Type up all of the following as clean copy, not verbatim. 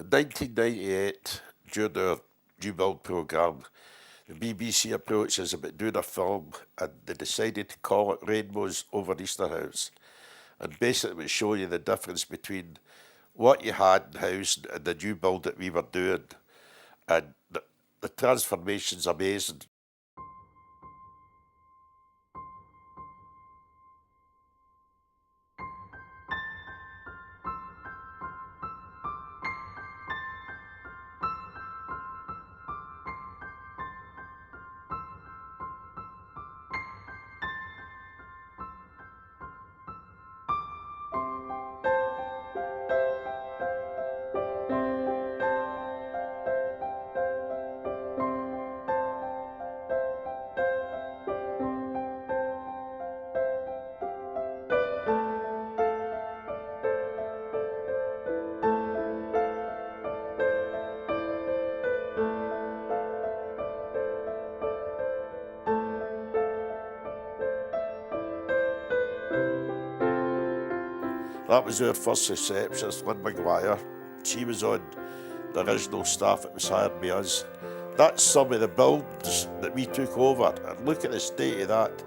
In 1998, during our new build programme, the BBC approached us about doing a film, and they decided to call it Rainbows over Easterhouse. And basically it would show you the difference between what you had in house and the new build that we were doing. And the transformation's amazing. That was our first receptionist, Lynn Maguire. She was on the original staff that was hired by us. That's some of the builds that we took over, and look at the state of that.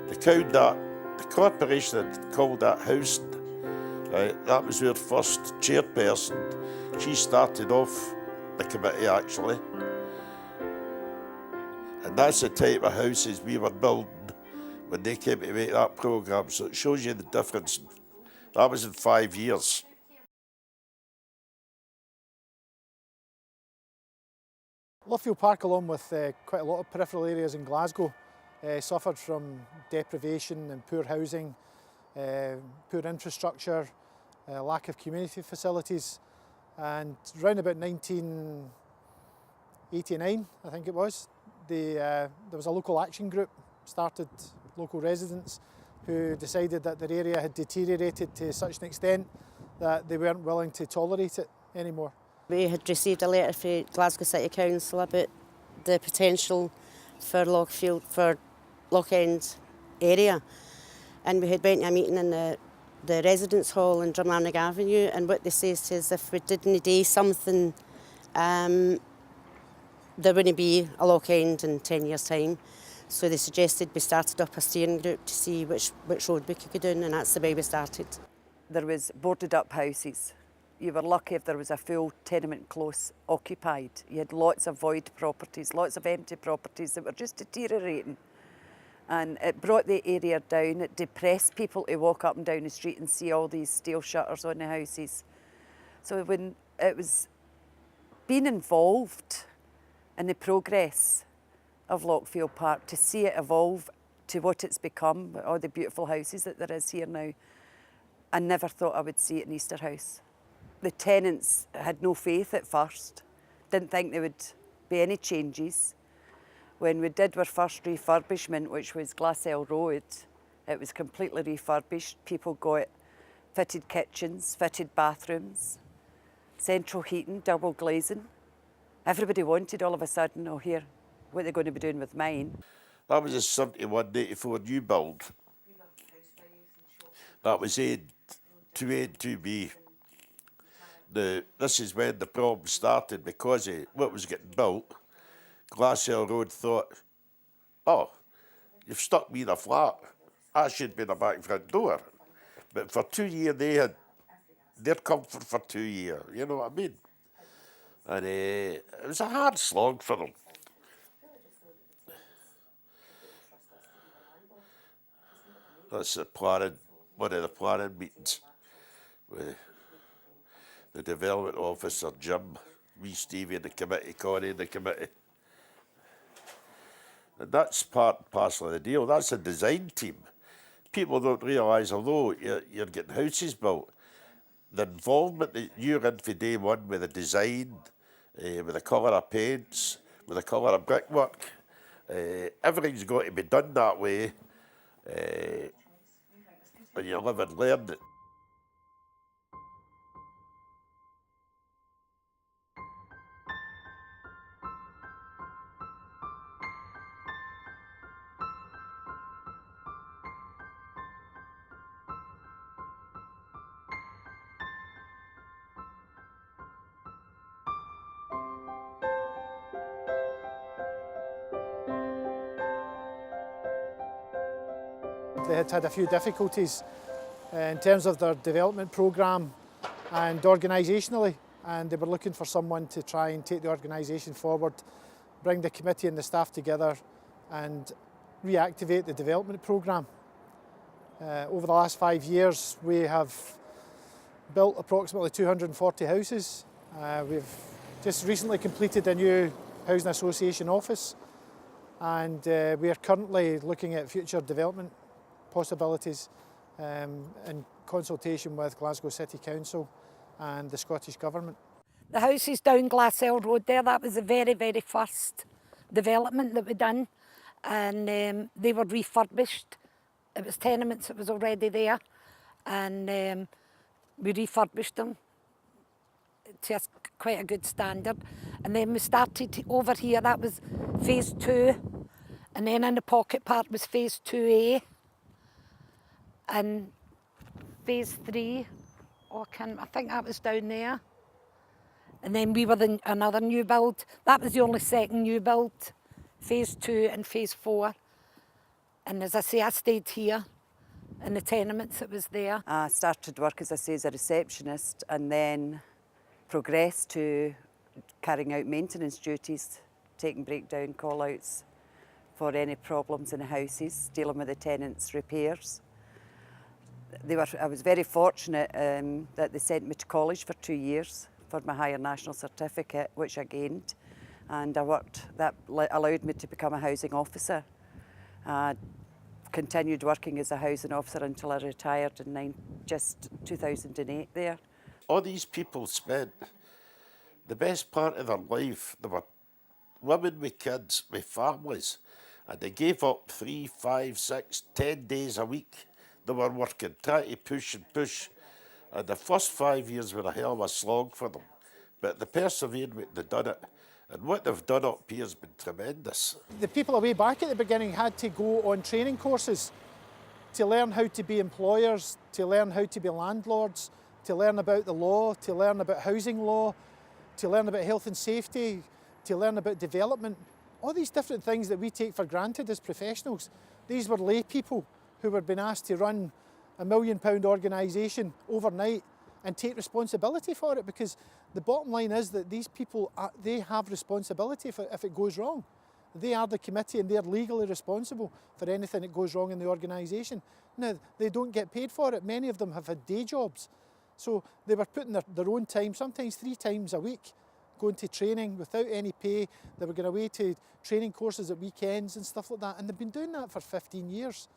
The corporation had called that housing. Right? That was our first chairperson. She started off the committee actually. And that's the type of houses we were building when they came to make that programme, so it shows you the difference. That was in 5 years. Lochfield Park, along with quite a lot of peripheral areas in Glasgow, suffered from deprivation and poor housing, poor infrastructure, lack of community facilities. And round about 1989, I think it was, there was a local action group started, local residents, who decided that their area had deteriorated to such an extent that they weren't willing to tolerate it anymore. We had received a letter from Glasgow City Council about the potential for Lochfield, for Lochend area, and we had went to a meeting in the residence hall in Drumlarnig Avenue, and what they say is if we didn't do something, there wouldn't be a Lochend in 10 years' time. So they suggested we started up a steering group to see which road we could go down, and that's the way we started. There was boarded up houses. You were lucky if there was a full tenement close occupied. You had lots of void properties, lots of empty properties that were just deteriorating. And it brought the area down. It depressed people to walk up and down the street and see all these steel shutters on the houses. So when it was being involved in the progress of Lochfield Park, to see it evolve to what it's become, all the beautiful houses that there is here now, I never thought I would see it in Easterhouse. The tenants had no faith at first, didn't think there would be any changes. When we did our first refurbishment, which was Glassell Road, it was completely refurbished. People got fitted kitchens, fitted bathrooms, central heating, double glazing. Everybody wanted all of a sudden, oh here, what they're going to be doing with mine. That was a 71-84 new build. That was A and 2B. This is when the problem started because of what was getting built. Glassell Road thought, oh, you've stuck me in a flat. I should be in the back front door. But for 2 years, they had their comfort for 2 years, you know what I mean? And it was a hard slog for them. That's one of the planning meetings with the development officer, Jim, me, Stevie in the committee, Connie in the committee. And that's part and parcel of the deal. That's a design team. People don't realise, although you're getting houses built, the involvement that you're in for day one with the design, with the colour of paints, with the colour of brickwork, everything's got to be done that way. And you live and learn it. they had had a few difficulties in terms of their development programme and organisationally, and they were looking for someone to try and take the organisation forward, bring the committee and the staff together and reactivate the development programme. Over the last 5 years we have built approximately 240 houses. We've just recently completed a new Housing Association office, and we are currently looking at future development possibilities in consultation with Glasgow City Council and the Scottish Government. The houses down Glassell Road there, that was the very, very first development that we done, and they were refurbished. It was tenements that was already there, and we refurbished them to quite a good standard. And then we started over here, that was phase 2, and then in the pocket part was phase 2A, and phase 3, I think that was down there. And then we were another new build. That was the only second new build, phase 2 and phase 4. And as I say, I stayed here in the tenements that was there. I started work, as I say, as a receptionist, and then progressed to carrying out maintenance duties, taking breakdown call-outs for any problems in the houses, dealing with the tenants' repairs. I was very fortunate that they sent me to college for 2 years for my higher national certificate, which I gained, and that allowed me to become a housing officer. I continued working as a housing officer until I retired in just 2008 there. All these people spent the best part of their life. They were women with kids, with families, and they gave up 3, 5, 6, 10 days a week. They were working, trying to push and push. And the first 5 years were a hell of a slog for them. But they persevered, they done it. And what they've done up here has been tremendous. The people way back at the beginning had to go on training courses to learn how to be employers, to learn how to be landlords, to learn about the law, to learn about housing law, to learn about health and safety, to learn about development. All these different things that we take for granted as professionals. These were lay people who were being asked to run a £1 million organisation overnight and take responsibility for it, because the bottom line is that these people, they have responsibility if it goes wrong. They are the committee and they're legally responsible for anything that goes wrong in the organisation. Now, they don't get paid for it. Many of them have had day jobs. So they were putting their own time, sometimes 3 times a week, going to training without any pay. They were going away to training courses at weekends and stuff like that. And they've been doing that for 15 years.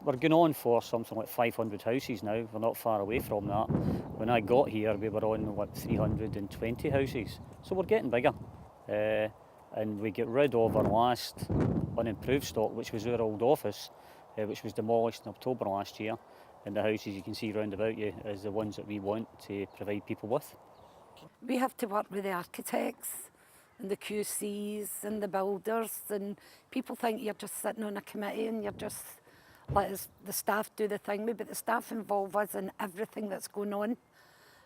We're going on for something like 500 houses now. We're not far away from that. When I got here, we were on like 320 houses. So we're getting bigger. And we get rid of our last unimproved stock, which was our old office, which was demolished in October last year. And the houses you can see round about you is the ones that we want to provide people with. We have to work with the architects and the QCs and the builders, and people think you're just sitting on a committee and you're just let the staff do the thing, but the staff involve us in everything that's going on,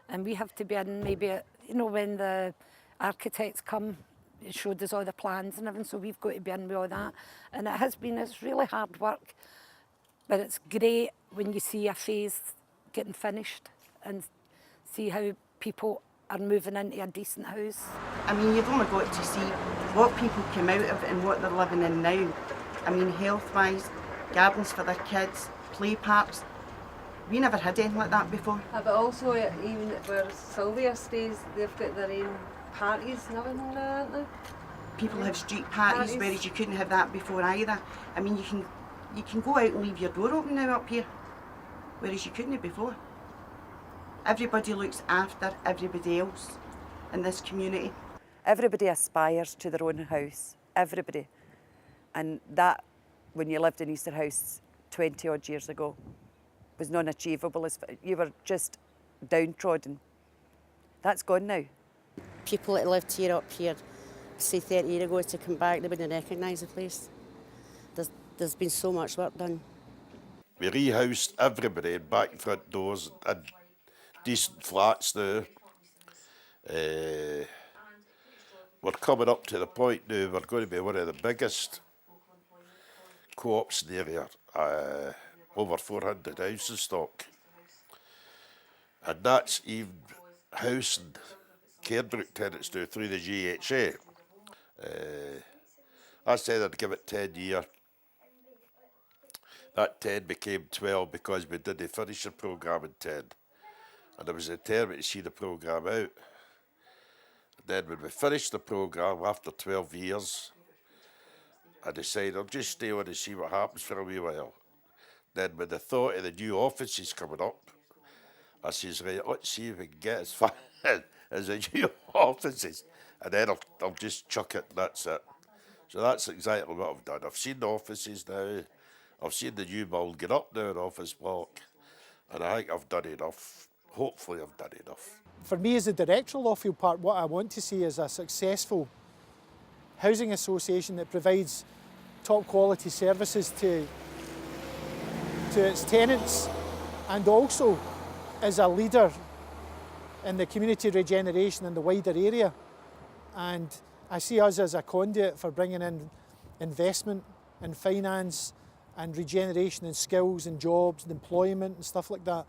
and we have to be in maybe, when the architects come, it showed us all the plans and everything, so we've got to be in with all that, and it's really hard work, but it's great when you see a phase getting finished and see how people are moving into a decent house. I mean, you've only got to see what people come out of and what they're living in now. I mean, health-wise, gardens for their kids, play parks. We never had anything like that before. But also, even where Sylvia stays, they've got their own parties and everything there, aren't they? People have street parties, whereas you couldn't have that before either. I mean, you can go out and leave your door open now up here, whereas you couldn't before. Everybody looks after everybody else in this community. Everybody aspires to their own house, everybody. And that, when you lived in Easter House 20 odd years ago, was non-achievable. You were just downtrodden. That's gone now. People that lived here up here, say 30 years ago, to come back, they wouldn't recognise the place. There's been so much work done. We rehoused everybody, back and front doors, and decent flats now. We're coming up to the point now we're going to be one of the biggest co-ops in the area. over 400 housing stock. And that's even housing Cairnbrook tenants do through the GHA. I said I'd give it 10 years. That 10 became 12 because we didn't finish the programme in 10. And I was determined to see the programme out. And then when we finished the programme after 12 years, I decided I'll just stay on and see what happens for a wee while. Then when the thought of the new offices coming up, I says, right, let's see if we can get as far as the new offices. And then I'll just chuck it and that's it. So that's exactly what I've done. I've seen the offices now. I've seen the new build get up now in office block. And I think I've done enough. Hopefully I've done enough. For me as the director of Lochfield Park, what I want to see is a successful housing association that provides top quality services to its tenants, and also is a leader in the community regeneration in the wider area. And I see us as a conduit for bringing in investment and finance and regeneration and skills and jobs and employment and stuff like that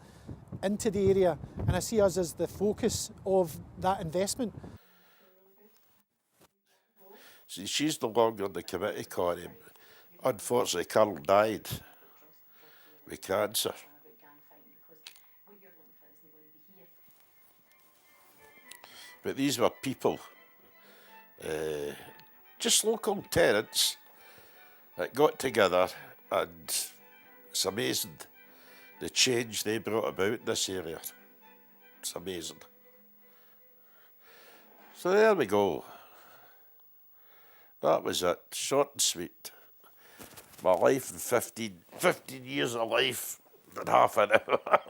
into the area. And I see us as the focus of that investment. See, she's no longer on the committee, Connie. Unfortunately, Carol died with cancer. But these were people, just local tenants that got together, and it's amazing the change they brought about in this area. It's amazing. So there we go. That was it, short and sweet. My life in 15 years of life in half an hour.